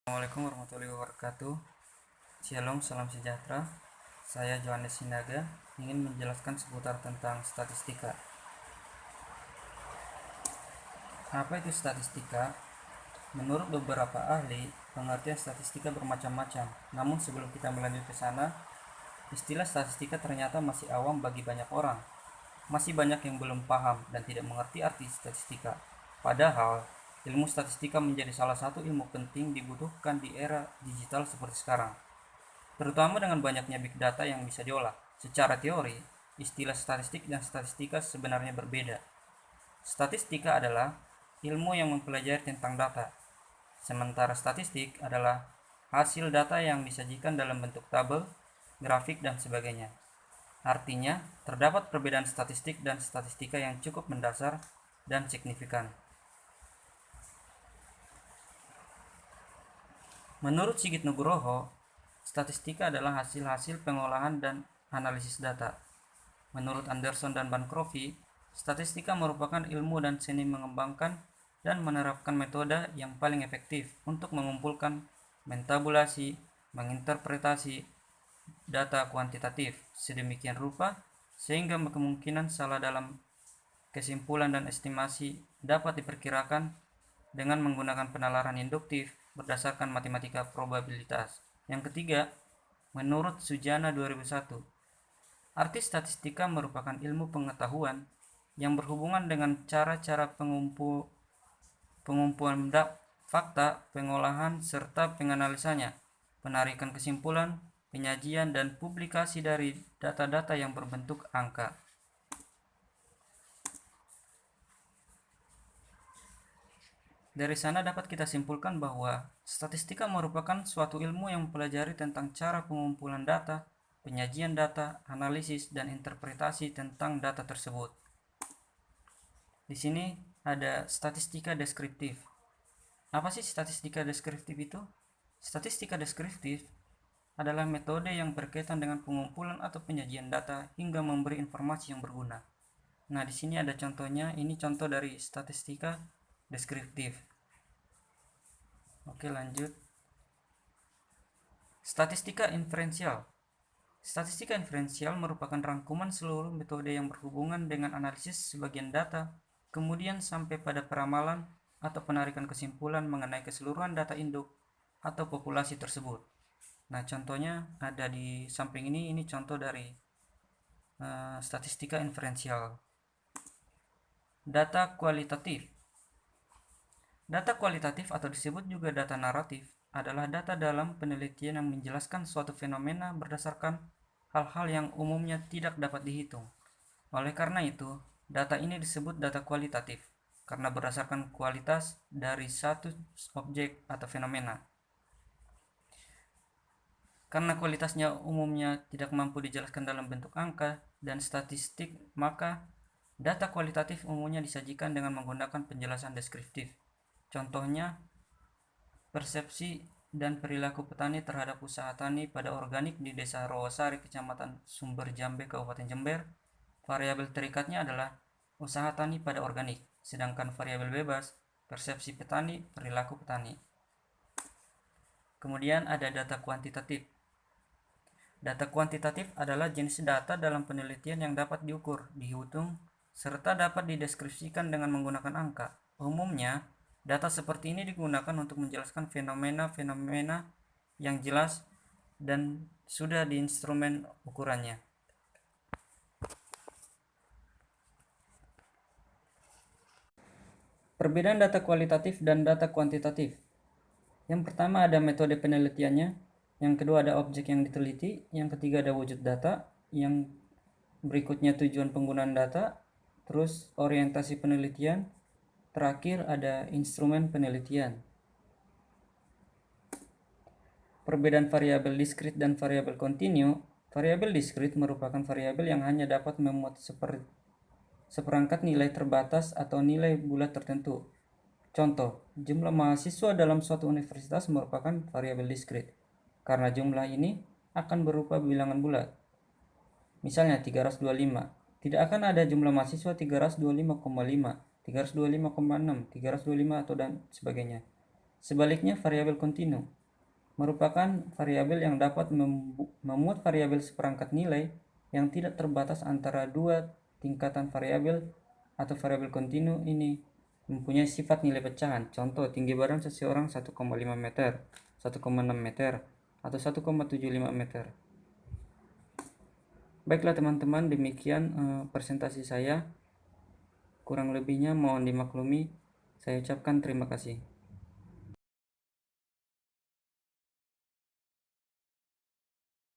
Assalamualaikum warahmatullahi wabarakatuh. Shalom, salam sejahtera. Saya Johannes Sinaga ingin menjelaskan seputar tentang statistika. Apa itu statistika? Menurut beberapa ahli, pengertian statistika bermacam-macam. Namun sebelum kita melanjut ke sana, istilah statistika ternyata masih awam bagi banyak orang. Masih banyak yang belum paham dan tidak mengerti arti statistika. Padahal, ilmu statistika menjadi salah satu ilmu penting dibutuhkan di era digital seperti sekarang, terutama dengan banyaknya big data yang bisa diolah. Secara teori, istilah statistik dan statistika sebenarnya berbeda. Statistika adalah ilmu yang mempelajari tentang data, sementara statistik adalah hasil data yang disajikan dalam bentuk tabel, grafik, dan sebagainya. Artinya, terdapat perbedaan statistik dan statistika yang cukup mendasar dan signifikan. Menurut Sigit Nugroho, statistika adalah hasil-hasil pengolahan dan analisis data. Menurut Anderson dan Bancroft, statistika merupakan ilmu dan seni mengembangkan dan menerapkan metode yang paling efektif untuk mengumpulkan, mentabulasi, menginterpretasi data kuantitatif sedemikian rupa sehingga kemungkinan salah dalam kesimpulan dan estimasi dapat diperkirakan dengan menggunakan penalaran induktif berdasarkan matematika probabilitas. Yang ketiga, menurut Sujana 2001, arti statistika merupakan ilmu pengetahuan yang berhubungan dengan cara-cara pengumpulan fakta, pengolahan, serta penganalisanya, penarikan kesimpulan, penyajian, dan publikasi dari data-data yang berbentuk angka. Dari sana dapat kita simpulkan bahwa statistika merupakan suatu ilmu yang mempelajari tentang cara pengumpulan data, penyajian data, analisis, dan interpretasi tentang data tersebut. Di sini ada statistika deskriptif. Apa sih statistika deskriptif itu? Statistika deskriptif adalah metode yang berkaitan dengan pengumpulan atau penyajian data hingga memberi informasi yang berguna. Nah, di sini ada contohnya. Ini contoh dari statistika deskriptif. Oke, lanjut. Statistika inferensial. Statistika inferensial merupakan rangkuman seluruh metode yang berhubungan dengan analisis sebagian data, kemudian sampai pada peramalan atau penarikan kesimpulan mengenai keseluruhan data induk atau populasi tersebut. Nah, contohnya ada di samping ini contoh dari statistika inferensial. Data kualitatif. Data kualitatif atau disebut juga data naratif adalah data dalam penelitian yang menjelaskan suatu fenomena berdasarkan hal-hal yang umumnya tidak dapat dihitung. Oleh karena itu, data ini disebut data kualitatif karena berdasarkan kualitas dari satu objek atau fenomena. Karena kualitasnya umumnya tidak mampu dijelaskan dalam bentuk angka dan statistik, maka data kualitatif umumnya disajikan dengan menggunakan penjelasan deskriptif. Contohnya, persepsi dan perilaku petani terhadap usaha tani pada organik di Desa Rawasari, Kecamatan Sumber Jambe, Kabupaten Jember. Variabel terikatnya adalah usaha tani pada organik, sedangkan variabel bebas, persepsi petani, perilaku petani. Kemudian ada data kuantitatif. Data kuantitatif adalah jenis data dalam penelitian yang dapat diukur, dihitung, serta dapat dideskripsikan dengan menggunakan angka. Umumnya, data seperti ini digunakan untuk menjelaskan fenomena-fenomena yang jelas dan sudah di instrumen ukurannya. Perbedaan data kualitatif dan data kuantitatif. Yang pertama ada metode penelitiannya, yang kedua ada objek yang diteliti, yang ketiga ada wujud data, yang berikutnya tujuan penggunaan data, terus orientasi penelitian, terakhir ada instrumen penelitian. Perbedaan variabel diskrit dan variabel kontinu. Variabel diskrit merupakan variabel yang hanya dapat memuat seperangkat nilai terbatas atau nilai bulat tertentu. Contoh, jumlah mahasiswa dalam suatu universitas merupakan variabel diskrit, karena jumlah ini akan berupa bilangan bulat. Misalnya 325. Tidak akan ada jumlah mahasiswa 325,5, 325,6, 325 atau dan sebagainya. Sebaliknya, variabel kontinu merupakan variabel yang dapat memuat variabel seperangkat nilai yang tidak terbatas antara dua tingkatan variabel atau variabel kontinu ini mempunyai sifat nilai pecahan. Contoh, tinggi badan seseorang 1,5 meter, 1,6 meter, atau 1,75 meter. Baiklah teman-teman, demikian presentasi saya. Kurang lebihnya mohon dimaklumi. Saya ucapkan terima kasih.